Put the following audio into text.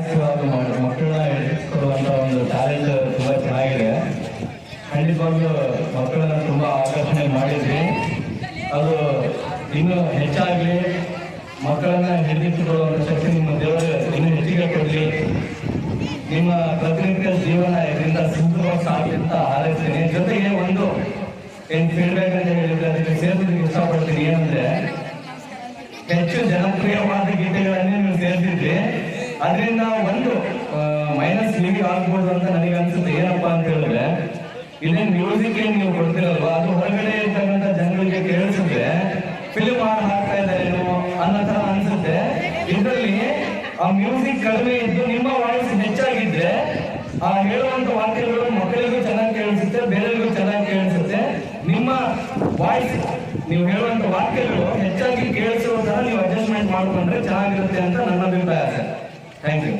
ಹಾಸ್ಯವಾಗಿ ಮಕ್ಕಳನ್ನ ಎದುರಿಸ್ಕೊಡುವಂಥ ಒಂದು ಟ್ಯಾಲೆಂಟ್ ತುಂಬ ಚೆನ್ನಾಗಿದೆ. ಖಂಡಿತವಾಗ್ಲೂ ಮಕ್ಕಳನ್ನ ತುಂಬ ಆಕರ್ಷಣೆ ಮಾಡಿದ್ವಿ. ಅದು ಇನ್ನೂ ಹೆಚ್ಚಾಗಲಿ, ಮಕ್ಕಳನ್ನ ಹಿಡಿದಿಟ್ಟುಕೊಳ್ಳುವಂಥ ಶಕ್ತಿ ನಿಮ್ಮ ದೇವರು ಇನ್ನೂ ಹೆಚ್ಚಿಗೆ ಕೊಡಲಿ. ನಿಮ್ಮ ಪ್ರತಿನಿತ್ಯ ಜೀವನ ಇದರಿಂದ ಸುಂದರವಾಗಿ ಸಾಗಲಿ ಅಂತ ಹಾರೈಸ್ತೀನಿ. ಜೊತೆಗೆ ಒಂದು ಏನು ಫೀಡ್ಬ್ಯಾಕ್ ಅಂತ ಹೇಳಿದ್ರೆ ಅದಕ್ಕೆ ಸೇರಿಸಲಿಕ್ಕೆ ಇಷ್ಟಪಡ್ತೀನಿ. ಏನಂದ್ರೆ, ಹೆಚ್ಚು ಜನಪ್ರಿಯವಾದ ಗೀತೆಗಳನ್ನೇ ನೀವು ಸೇರಿಸಿದ್ರಿ. ಅದರಿಂದ ಒಂದು ಮೈನಸ್ ನಿಮಗೆ ಆಗ್ಬೋದು ಅಂತ ನನಗೆ ಅನ್ಸುತ್ತೆ. ಏನಪ್ಪಾ ಅಂತ ಹೇಳಿದ್ರೆ, ಇದೇ ಮ್ಯೂಸಿಕ್ ಏನ್ ನೀವು ಕೊಡ್ತಿರಲ್ವಾ, ಅದು ಹೊರಗಡೆ ಇರ್ತಕ್ಕಂಥ ಜನಗಳಿಗೆ ಕೇಳಿಸಿದ್ರೆ ಫಿಲ್ಮ್ ಹಾಡ್ತಾ ಇದ್ದಾರೇನೋ ಅನ್ನೋ ತರ ಅನ್ಸುತ್ತೆ. ಇದರಲ್ಲಿ ಆ ಮ್ಯೂಸಿಕ್ ಕಡಿಮೆ ಇದ್ದು ನಿಮ್ಮ ವಾಯ್ಸ್ ಹೆಚ್ಚಾಗಿದ್ರೆ ಆ ಹೇಳುವಂತ ವಾಕ್ಯಗಳು ಮಕ್ಕಳಿಗೂ ಚೆನ್ನಾಗಿ ಕೇಳಿಸುತ್ತೆ, ಬೇರೆಯವರಿಗೂ ಚೆನ್ನಾಗಿ ಕೇಳಿಸುತ್ತೆ. ನಿಮ್ಮ ವಾಯ್ಸ್, ನೀವು ಹೇಳುವಂತ ವಾಕ್ಯಗಳು ಹೆಚ್ಚಾಗಿ ಕೇಳಿಸುವ ತರ ನೀವು ಅಡ್ಜಸ್ಟ್ಮೆಂಟ್ ಮಾಡ್ಕೊಂಡ್ರೆ ಚೆನ್ನಾಗಿರುತ್ತೆ ಅಂತ ನನ್ನ ಅಭಿಪ್ರಾಯ ಸರ್. Thank you.